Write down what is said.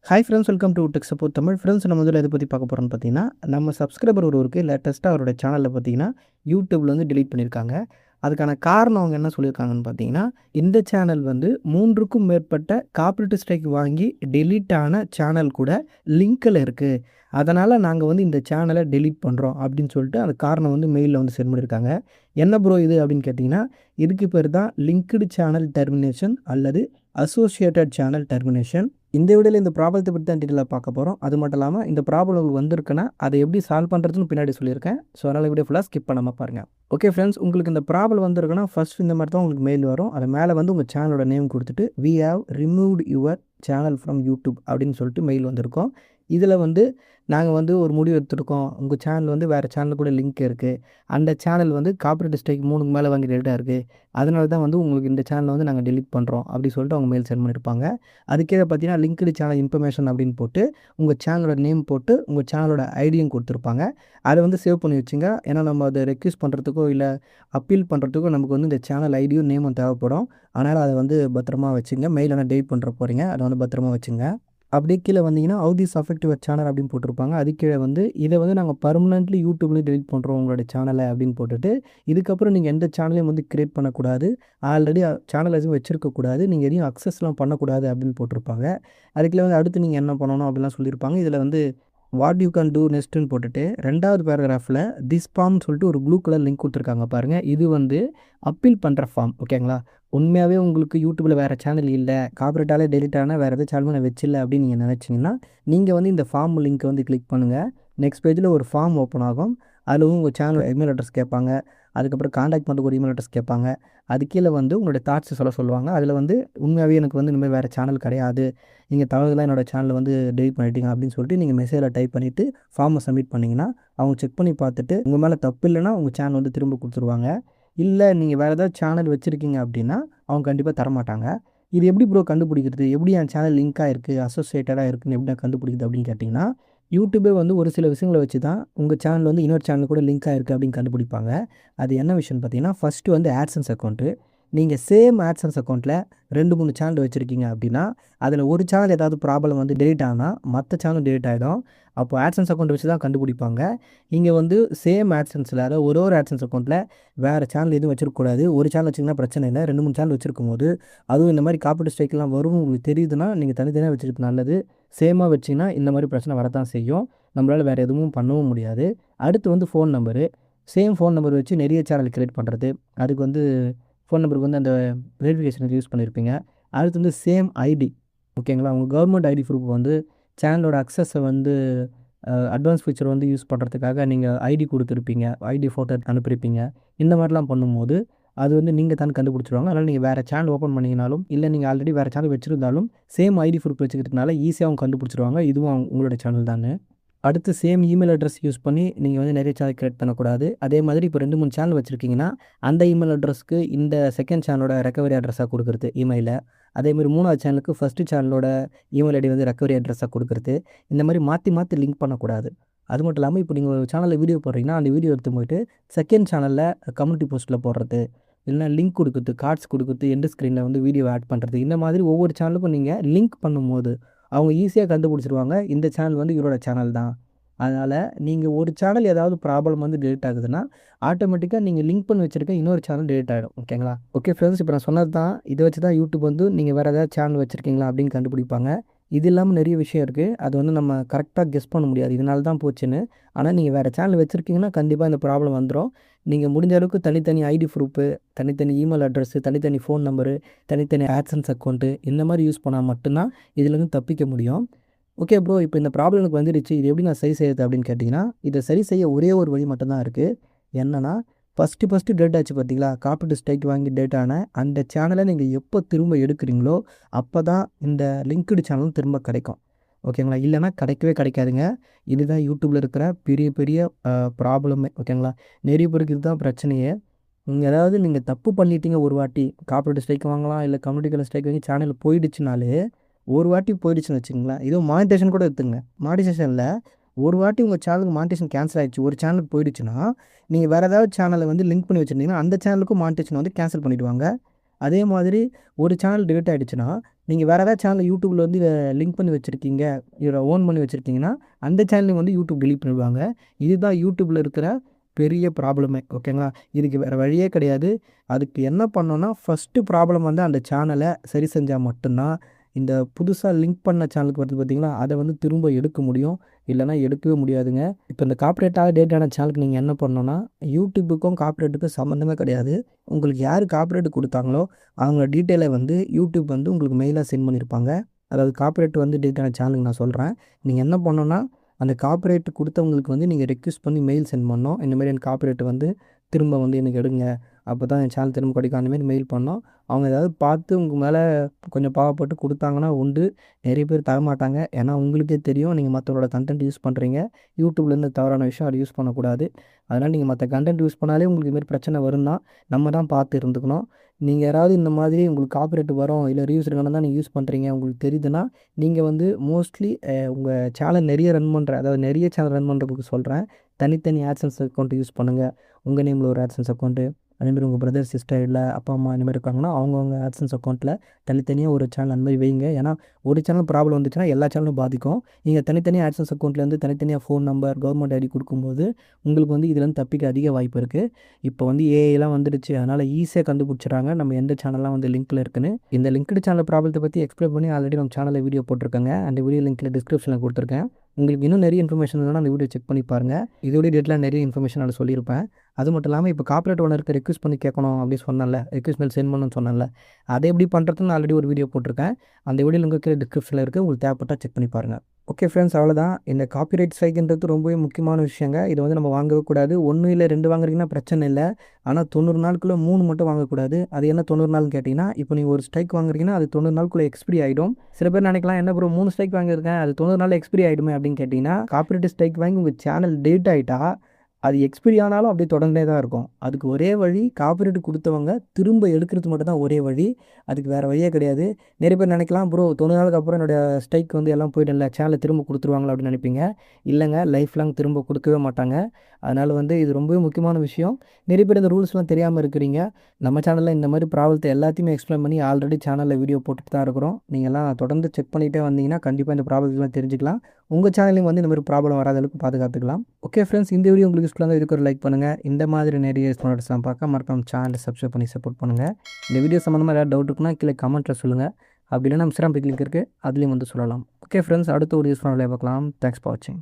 Hi friends, welcome to tech support Tamil. Friends, நம்ம இதில் எதை பற்றி பார்க்க போகிறோம்னு பார்த்தீங்கன்னா, நம்ம சப்ஸ்கிரைபர் ஒருவருக்கு லேட்டஸ்ட்டாக அவரோட சேனலில் பார்த்தீங்கன்னா யூடியூப்ல வந்து டெலீட் பண்ணியிருக்காங்க. அதுக்கான காரணம் அவங்க என்ன சொல்லியிருக்காங்கன்னு பார்த்தீங்கன்னா, இந்த சேனல் வந்து 3க்கும் மேற்பட்ட காப்பிரைட் ஸ்ட்ரைக் வாங்கி டெலீட் ஆன சேனல் கூட லிங்க்கில் இருக்குது. அதனால் நாங்கள் வந்து இந்த சேனலை டெலீட் பண்ணுறோம் அப்படின்னு சொல்லிட்டு அந்த காரணம் வந்து மெயிலில் வந்து சென்ட் பண்ணியிருக்காங்க. என்ன ப்ரோ இது அப்படின்னு கேட்டிங்கன்னா, இதுக்கு பேர் தான் லிங்க்டு சேனல் டெர்மினேஷன் அல்லது அசோசியேட்டட் சேனல் டெர்மினேஷன். இந்த வீடியோவில் இந்த ப்ராப்ளத்தை பற்றி தான் டீட்டெயிலாக பார்க்க போகிறோம். அது மட்டும் இல்லாமல் இந்த ப்ராப்ளம் வந்திருக்குன்னா அதை எப்படி சால்வ் பண்ணுறதுன்னு பின்னாடி சொல்லியிருக்கேன். ஸோ அதனால் வீடியோ ஃபுல்லாக ஸ்கிப் பண்ணாமல் பாருங்கள். ஓகே ஃப்ரெண்ட்ஸ், உங்களுக்கு இந்த ப்ராப்ளம் வந்திருக்குன்னா ஃபர்ஸ்ட் இந்த மாதிரி தான் உங்களுக்கு மெயில் வரும். அது மேலே வந்து உங்கள் சேனலோட நேம் கொடுத்துட்டு we have removed your channel from YouTube அப்படின்னு சொல்லிட்டு மெயில் வந்திருக்கும். இதில் வந்து நாங்கள் வந்து ஒரு முடிவு எடுத்துருக்கோம். உங்கள் சேனல் வந்து வேறு சேனல் கூட லிங்க் இருக்குது. அந்த சேனல் வந்து காப்பிரைட் ஸ்ட்ரைக் 3க்கு மேலே வாங்கி டெலிட்டாக இருக்குது. அதனால தான் வந்து உங்களுக்கு இந்த சேனலை வந்து நாங்கள் டெலீட் பண்ணுறோம் அப்படி சொல்லிட்டு அவங்க மெயில் சென்ட் பண்ணியிருப்பாங்க. அதுக்கே பார்த்தீங்கன்னா லிங்க்டு சேனல் இன்ஃபர்மேஷன் அப்படின்னு போட்டு உங்கள் சேனலோட நேம் போட்டு உங்கள் சேனலோட ஐடியும் கொடுத்துருப்பாங்க. அதை வந்து சேவ் பண்ணி வச்சுங்க. ஏன்னா நம்ம அதை ரெக்யூஸ் பண்ணுறதுக்கோ இல்லை அப்பீல் பண்ணுறதுக்கோ நமக்கு வந்து இந்த சேனல் ஐடியும் நேமும் தேவைப்படும். அதனால் அதை வந்து பத்திரமா வச்சுங்க. மெயில் ஆனால் டெலிட் பண்ணுற போகிறீங்க, அதை வந்து பத்திரமா வச்சுங்க. அப்படியே கீழே வந்தீங்கன்னா how this affect your channel அப்படின்னு போட்டிருப்பாங்க. அது கீழே வந்து இதை வந்து நாங்கள் பர்மனெண்ட்லி யூடியூப்லேயும் டெலிட் பண்ணுறோம் உங்களோட சேனலை அப்படின்னு போட்டுட்டு, இதுக்கப்புறம் நீங்கள் எந்த சேனலையும் வந்து கிரியேட் பண்ணக்கூடாது, ஆல்ரெடி சேனல் எதுவும் வச்சுருக்கக்கூடாது, நீங்கள் எதையும் அக்சஸ்லாம் பண்ணக்கூடாது அப்படின்னு போட்டிருப்பாங்க. அதுக்குள்ளே வந்து அடுத்து நீங்கள் என்ன பண்ணணும் அப்படிலாம் சொல்லியிருப்பாங்க. இதில் வந்து வாட் யூ கேன் டூ நெக்ஸ்ட்டுன்னு போட்டுட்டு 2வது பேராகிராஃபில் திஸ் ஃபார்ம்னு சொல்லிட்டு ஒரு ப்ளூ கலர் லிங்க் கொடுத்துருக்காங்க பாருங்கள். இது வந்து அப்பீல் பண்ணுற ஃபார்ம். ஓகேங்களா? உண்மையாகவே உங்களுக்கு யூடியூப்பில் வேறு சேனல் இல்லை, காப்பிரைட்டாலே டெலிட் ஆனால் வேறு எதாவது சேனல் நான் வச்சில்ல அப்படின்னு நீங்கள் நினச்சிங்கன்னா, நீங்கள் வந்து இந்த ஃபார்ம் லிங்க்கை வந்து கிளிக் பண்ணுங்கள். நெக்ஸ்ட் பேஜில் ஒரு ஃபார்ம் ஓப்பன் ஆகும். அதில் உங்கள் சேனல் இமெயில் அட்ரஸ் கேட்பாங்க. அதுக்கப்புறம் காண்டாக்ட் பண்ணுறதுக்கு ஒரு இமெயில் அட்ரஸ் கேட்பாங்க. அது கீழே வந்து உங்களுடைய தாட்ஸ் சொல்லுவாங்க. அதில் வந்து உண்மையாகவே எனக்கு வந்து இனிமேல் வேறு சேனல் கிடையாது, நீங்கள் தவறுதலாக என்னோடய சேனலில் வந்து டெலிட் பண்ணிட்டீங்க அப்படின்னு சொல்லிட்டு நீங்கள் மெசேஜில் டைப் பண்ணிவிட்டு ஃபார்மை சப்மிட் பண்ணிங்கன்னா, அவங்க செக் பண்ணி பார்த்துட்டு உங்கள் மேலே தப்பு இல்லைன்னா உங்கள் சேனல் வந்து திரும்ப கொடுத்துருவாங்க. இல்லை நீங்கள் வேறு ஏதாவது சேனல் வச்சுருக்கீங்க அப்படின்னா அவங்க கண்டிப்பாக தரமாட்டாங்க. இது எப்படி ப்ரோ கண்டுபிடிக்கிறது? எப்படி என் சேனல் லிங்காக இருக்குது, அசோசியேட்டடாக இருக்குதுன்னு எப்படி நான் கண்டுபிடிக்கிறது அப்படின்னு கேட்டிங்கன்னா, யூடியூபே வந்து ஒரு சில விஷயங்களை வச்சு தான் உங்கள் சேனல் வந்து இன்னொரு சேனல் கூட லிங்காக இருக்குது அப்படின்னு கண்டுபிடிப்பாங்க. அது என்ன விஷயம்னு பார்த்தீங்கன்னா, ஃபஸ்ட்டு வந்து ஆட்சன்ஸ் அக்கௌண்ட்டு. நீங்கள் சேம் ஆட்சன்ஸ் அக்கௌண்ட்டில் 2-3 சேனல் வச்சுருக்கீங்க அப்படின்னா, அதில் ஒரு சேனல் ஏதாவது ப்ராப்ளம் வந்து டெலிட் ஆனால் மற்ற சேனல் டெலிட் ஆகிடும். அப்போ ஆட்சன்ஸ் அக்கௌண்ட் வச்சு தான் கண்டுபிடிப்பாங்க. இங்கே வந்து சேம் ஆட்சன்ஸில், அதாவது ஒரு ஆட்சன்ஸ் அக்கௌண்ட்டில் வேறு சேனல் எதுவும் வச்சிருக்கக்கூடாது. ஒரு சேனல் வச்சிங்கன்னா பிரச்சனை இல்லை. 2-3 சேனல் வச்சுருக்கும் போது அதுவும் இந்த மாதிரி காப்பிரைட் ஸ்ட்ரைக்லாம் வரும் உங்களுக்கு தெரியுதுன்னா, நீங்கள் தனித்தனியாக வச்சுருக்கிறது நல்லது. சேமாக வச்சிங்கன்னா இந்த மாதிரி பிரச்சனை வரத்தான் செய்யும். நம்மளால் வேறு எதுவும் பண்ணவும் முடியாது. அடுத்து வந்து phone number. Same phone number வச்சு நிறைய சேனல் கிரியேட் பண்ணுறது. அதுக்கு வந்து ஃபோன் நம்பருக்கு வந்து அந்த வெரிஃபிகேஷனுக்கு யூஸ் பண்ணியிருப்பீங்க. அடுத்து வந்து சேம் ஐடி. ஓகேங்களா? உங்கள் கவர்மெண்ட் ஐடி ப்ரூஃப் வந்து சேனலோட அக்சஸை வந்து அட்வான்ஸ் ஃபீச்சர் வந்து யூஸ் பண்ணுறதுக்காக நீங்கள் ஐடி கொடுத்துருப்பீங்க, ஐடி ஃபோட்டோ அனுப்பியிருப்பீங்க. இந்த மாதிரிலாம் பண்ணும்போது அது வந்து நீங்கள் தான் கண்டுபிடிச்சிருவாங்க. அதனால் நீங்கள் வேறு சேனல் ஓப்பன் பண்ணிங்கனாலும் இல்லை நீங்கள் ஆல்ரெடி வேறு சேனல் வச்சுருந்தாலும் சேம் ஐடி ப்ரூஃப் வச்சுக்கிறதுனால ஈஸியாக அவங்க கண்டுபிடிச்சிருவாங்க இதுவும் உங்களோட சேனல் தானே. அடுத்து சேம் இமெயில் அட்ரஸ் யூஸ் பண்ணி நீங்கள் வந்து நிறைய சேனல் கிரியேட் பண்ணக்கூடாது. அதே மாதிரி இப்போ 2-3 சேனல் வச்சுருக்கீங்கன்னா அந்த இமெயில் அட்ரஸ்க்கு இந்த செகண்ட் சேனலோட ரெக்கவரி அட்ரஸாக கொடுக்குறது இமெயிலை. அதேமாதிரி 3வது சேனலுக்கு ஃபஸ்ட்டு சேனலோட இமெயில் ஐடி வந்து ரெக்கவரி அட்ரஸாக கொடுக்குறது. இந்த மாதிரி மாற்றி மாற்றி லிங்க் பண்ணக்கூடாது. அது மட்டும் இல்லாமல் இப்போ நீங்கள் ஒரு சேனலில் வீடியோ போடுறீங்கன்னா அந்த வீடியோ எடுத்து போயிட்டு செகண்ட் சேனலில் கம்யூனிட்டி போஸ்ட்டில் போடுறது, இல்லைனா லிங்க் கொடுக்குறது, கார்ட்ஸ் கொடுக்குறது, எண்டு ஸ்க்ரீனில் வந்து வீடியோ ஆட் பண்ணுறது. இந்த மாதிரி ஒவ்வொரு சேனலுக்கும் நீங்கள் லிங்க் பண்ணும்போது அவங்க ஈஸியாக கண்டுபிடிச்சிருவாங்க இந்த சேனல் வந்து இவரோட சேனல் தான். அதனால் நீங்கள் ஒரு சேனல் ஏதாவது ப்ராப்ளம் வந்து டெலிட் ஆகுதுன்னா ஆட்டோமேட்டிக்காக நீங்கள் லிங்க் பண்ணி வச்சுருக்க இன்னொரு சேனல் டெலிட் ஆகிடும். ஓகேங்களா? ஓகே ஃப்ரெண்ட்ஸ், இப்போ நான் சொன்னது தான். இதை வச்சு தான் யூடியூப் வந்து நீங்கள் வேறு ஏதாவது சேனல் வச்சுருக்கீங்களா அப்படின்னு கண்டுபிடிப்பாங்க. இது இல்லாமல் நிறைய விஷயம் இருக்குது. அது வந்து நம்ம கரெக்டாக கெஸ் பண்ண முடியாது இதனால தான் போச்சுன்னு. ஆனால் நீங்கள் வேறு சேனல் வச்சுருக்கீங்கன்னா கண்டிப்பாக இந்த ப்ராப்ளம் வந்துடும். நீங்கள் முடிஞ்ச அளவுக்கு தனித்தனி ஐடி ப்ரூஃபு, தனித்தனி இமெயில் அட்ரஸ்ஸு, தனித்தனி ஃபோன் நம்பரு, தனித்தனி ஆட்சன்ஸ் அக்கௌண்ட்டு இந்த மாதிரி யூஸ் பண்ணால் மட்டும்தான் இதுலேருந்து தப்பிக்க முடியும். ஓகே ப்ரோ, இப்போ இந்த ப்ராப்ளம் எனக்கு வந்துடுச்சு, இது எப்படி நான் சரி செய்யறது அப்படின்னு கேட்டிங்கன்னா, இதை சரி செய்ய ஒரே ஒரு வழி மட்டும்தான் இருக்குது. என்னென்னா, ஃபஸ்ட்டு டேட் ஆச்சு பார்த்தீங்களா, காப்பிரைட் ஸ்ட்ரைக் வாங்கி டேட் ஆன அந்த சேனலை நீங்கள் எப்போ திரும்ப எடுக்கிறீங்களோ அப்போ தான் இந்த லிங்க்டு சேனலும் திரும்ப கிடைக்கும். ஓகேங்களா? இல்லைனா கிடைக்கவே கிடைக்காதுங்க. இதுதான் யூடியூப்பில் இருக்கிற பெரிய பெரிய ப்ராப்ளமே. ஓகேங்களா? நிறைய பேருக்கு இதுதான் பிரச்சனையே. ஏதாவது நீங்கள் தப்பு பண்ணிட்டீங்க ஒரு வாட்டி, காப்பிரைட் ஸ்ட்ரைக் வாங்கலாம் இல்லை கம்யூனிட்டி ஸ்ட்ரைக் வாங்கி சேனல் போயிடுச்சுனாலே, ஒரு வாட்டி போயிடுச்சுன்னு வச்சுங்களேன், இதுவும் மானிட்டேஷன் கூட எடுத்துங்க. மானிட்டேஷனில் ஒரு வாட்டி உங்கள் சேனலுக்கு மானிட்டேஷன் கேன்சல் ஆகிடுச்சு, ஒரு சேனலுக்கு போயிடுச்சுன்னா நீங்கள் வேறு ஏதாவது சேனலை வந்து லிங்க் பண்ணி வச்சுருந்தீங்கன்னா அந்த சேனலுக்கும் மானிட்டேஷன் வந்து கேன்சல் பண்ணிவிடுவாங்க. அதே மாதிரி ஒரு சேனல் டிலீட் ஆகிடுச்சுன்னா நீங்கள் வேறு ஏதாவது சேனல் யூடியூப்பில் வந்து இதை லிங்க் பண்ணி வச்சுருக்கீங்க, இதை ஓன் பண்ணி வச்சுருக்கீங்கன்னா அந்த சேனலையும் வந்து யூடியூப் டிலீட் பண்ணிடுவாங்க. இதுதான் யூடியூப்பில் இருக்கிற பெரிய ப்ராப்ளமே. ஓகேங்களா? இதுக்கு வேறு வழியே கிடையாது. அதுக்கு என்ன பண்ணணும்னா ஃபஸ்ட்டு ப்ராப்ளம் வந்து அந்த சேனலை சரி செஞ்சால் மட்டும்தான் இந்த புதுசாக லிங்க் பண்ண சேனலுக்கு வருது பார்த்தீங்களா, அதை வந்து திரும்ப எடுக்க முடியும். இல்லைனா எடுக்கவே முடியாதுங்க. இப்போ இந்த காப்பிரைட்டாக டேட்டான சேனலுக்கு நீங்கள் என்ன பண்ணணும்னா, யூடியூப்புக்கும் காப்பிரைட்டுக்கும் சம்மந்தமே கிடையாது. உங்களுக்கு யார் காப்பிரைட் கொடுத்தாங்களோ அவங்களோட டீட்டெயிலை வந்து யூடியூப் வந்து உங்களுக்கு மெயிலாக சென்ட் பண்ணியிருப்பாங்க. அதாவது காப்பிரைட் வந்து டேட்டான சேனலுக்கு நான் சொல்கிறேன். நீங்கள் என்ன பண்ணணும்னா, அந்த காப்பிரைட் கொடுத்தவங்களுக்கு வந்து நீங்கள் ரெக்வெஸ்ட் பண்ணி மெயில் சென்ட் பண்ணணும். இந்தமாரி எனக்கு காப்பிரைட் வந்து திரும்ப வந்து எனக்கு எடுங்க. அப்போ தான் என் சேனல் திரும்ப கிடைக்கும். அந்தமாரி மெயில் பண்ணோம். அவங்க ஏதாவது பார்த்து உங்கள் மேலே கொஞ்சம் பாவப்பட்டு கொடுத்தாங்கன்னா உண்டு. நிறைய பேர் தரமாட்டாங்க. ஏன்னா உங்களுக்கே தெரியும் நீங்கள் மற்றவங்களோட கன்டென்ட் யூஸ் பண்ணுறீங்க. யூடியூப்லேருந்து தவறான விஷயம் அதை யூஸ் பண்ணக்கூடாது. அதனால் நீங்கள் மற்ற கன்டென்ட் யூஸ் பண்ணாலே உங்களுக்கு இதுமாரி பிரச்சனை வரும் தான். நம்ம தான் பார்த்து இருந்துக்கணும். நீங்கள் யாராவது இந்த மாதிரி உங்களுக்கு காப்பிரைட் வரும், இல்லை ரிவ்யூஸ் இருக்கணும் தான் நீங்கள் யூஸ் பண்ணுறீங்க உங்களுக்கு தெரியுதுன்னா, நீங்கள் வந்து மோஸ்ட்லி உங்கள் சேனல் நிறைய ரன் பண்ணுற, அதாவது நிறைய சேனல் ரன் பண்ணுறவங்களுக்கு சொல்கிறேன். தனித்தனி ஆட்சன்ஸ் அக்கௌண்ட் யூஸ் பண்ணுங்கள். உங்கள் நேமில் ஒரு ஆட்சன்ஸ் அக்கௌண்ட்டு, அதேமாதிரி உங்கள் பிரதர், சிஸ்டர், இல்லை அப்பா, அம்மா இந்தமாதிரி இருக்காங்கன்னா அவங்கவுங்க ஆட்சன்ஸ் அக்கௌண்ட்டில் தனித்தனியாக ஒரு சேனல் அந்த மாதிரி வைங்க. ஏன்னா ஒரு சேனல் ப்ராப்ளம் வந்துச்சுன்னா எல்லா சேனலும் பாதிக்கும். நீங்கள் தனித்தனியாக ஆட்சன்ஸ் அக்கௌண்ட்லேருந்து தனித்தனியாக ஃபோன் நம்பர், கவர்மெண்ட் ஐடி கொடுக்கும்போது உங்களுக்கு வந்து இதுலேருந்து தப்பிக்க அதிக வாய்ப்பு இருக்குது. இப்போ வந்து ஏஐலாம் வந்துடுச்சு. அதனால் ஈஸியாக கண்டுபிடிச்சிடுறாங்க நம்ம எந்த சேனல்லாம் வந்து லிங்க்கில் இருக்குன்னு. இந்த லிங்க்டு சேனல் ப்ராப்ளத்தை பற்றி எக்ஸ்பிளைன் பண்ணி ஆல்ரெடி நம்ம சேனலில் வீடியோ போட்டிருக்கேங்க. அந்த வீடியோ லிங்க்கில் டிஸ்கிரிப்ஷனில் கொடுத்துருக்கேன். உங்களுக்கு இன்னும் நிறைய இன்ஃபர்மேஷன் வேணும்னா அந்த வீடியோ செக் பண்ணி பாருங்கள். இதோட டேட்டில் நிறைய இன்ஃபர்மேஷன் அதில் சொல்லியிருப்பேன். அது மட்டும் இல்லாமல் இப்போ காப்பிரைட் ஓனருக்கு ரெக்வெஸ்ட் பண்ணி கேட்கணும் அப்படின்னு சொன்னேன்ல, ரெக்வெஸ்ட் மெயில் சென்ட் பண்ணணும்னு சொன்னேன்ல, அதை எப்படி பண்ணுறதுன்னு ஆல்ரெடி ஒரு வீடியோ போட்டிருக்கேன். அந்த வீடியோ லிங்க் கீழே டிஸ்கிரிப்ஷனில் இருக்குது. உங்களுக்கு தேவைப்பட்டால் செக் பண்ணி பாருங்கள். ஓகே ஃப்ரெண்ட்ஸ், அவ்வளோதான். இந்த காப்பிரைட் ஸ்ட்ரைக்ன்றது ரொம்பவே முக்கியமான விஷயங்க. இதை வந்து நம்ம வாங்கவே கூடாது. 1 இல்லை 2 வாங்குறீங்கன்னா பிரச்சனை இல்லை. ஆனால் 90 நாளுக்குள்ளே 3 மட்டும் வாங்கக்கூடாது. அது என்ன 90 நாள்னு கேட்டிங்கன்னா, இப்போ நீங்கள் ஒரு ஸ்ட்ரைக் வாங்குறீங்கன்னா அது 90 நாளுக்குள்ளே எக்ஸ்பிரி ஆகிடும். சில பேர் நினைக்கலாம், என்ன ப்ரோ 3 ஸ்ட்ரைக் வாங்கியிருக்கேன், அது 90 நாளில் எக்ஸ்பிரி ஆகிடுமே அப்படின்னு கேட்டிங்கன்னா, காப்பிரைட் ஸ்ட்ரைக் வாங்கி உங்கள் சேனல் டெலிட் ஆகிட்டா அது எக்ஸ்பிரி ஆனாலும் அப்படியே தொடர்ந்தே தான் இருக்கும். அதுக்கு ஒரே வழி, காப்பிரைட் கொடுத்தவங்க திரும்ப எடுக்கிறது மட்டும் தான் ஒரே வழி. அதுக்கு வேறு வழியே கிடையாது. நிறைய பேர் நினைக்கலாம், ப்ரோ 90 நாளுக்கு அப்புறம் என்னோடய ஸ்ட்ரைக் வந்து எல்லாம் போய்டும்ல, சேனலை திரும்ப கொடுத்துருவாங்களா அப்படின்னு நினைப்பீங்க. இல்லைங்க, லைஃப் லாங் திரும்ப கொடுக்கவே மாட்டாங்க. அதனால் வந்து இது ரொம்பவே முக்கியமான விஷயம். நிறைய பேர் இந்த ரூல்ஸ்லாம் தெரியாமல் இருக்கிறீங்க. நம்ம சேனலில் இந்த மாதிரி ப்ராப்ளத்தை எல்லாத்தையுமே எக்ஸ்பிளைன் பண்ணி ஆல்ரெடி சேனலில் வீடியோ போட்டுட்டு தான் இருக்கிறோம். நீங்கள்லாம் தொடர்ந்து செக் பண்ணிகிட்டே வந்தீங்கன்னா கண்டிப்பாக இந்த ப்ராப்ளம்லாம் தெரிஞ்சுக்கலாம். உங்கள் சேனலையும் வந்து இந்த மாதிரி ப்ராப்ளம் வராத அளவுக்கு பாதுகாத்துக்கலாம். ஓகே ஃப்ரெண்ட்ஸ், இந்த வீடியோ உங்களுக்கு யூஸ்ஃபுல்லாக இதுக்கு ஒரு லைக் பண்ணுங்கள். இந்த மாதிரி நிறைய ப்ராடக்ட்ஸ்லாம் பார்க்க மறக்காம சேனலை சப்ஸ்கிரைப் பண்ணி சப்போர்ட் பண்ணுங்கள். இந்த வீடியோ சம்மந்தமாக ஏதாவது டவுட் இருக்குன்னா கீழே கமெண்ட்டில் சொல்லுங்கள். அப்படி இல்லைனா இன்ஸ்டாகிராம் லிங்க் இருக்குது, அதுலேயும் வந்து சொல்லலாம். ஓகே ஃப்ரெண்ட்ஸ், அடுத்த ஒரு யூஸ்ஃபுல்லாக பார்க்கலாம். தேங்க்ஸ் ஃபார் வாட்சிங்.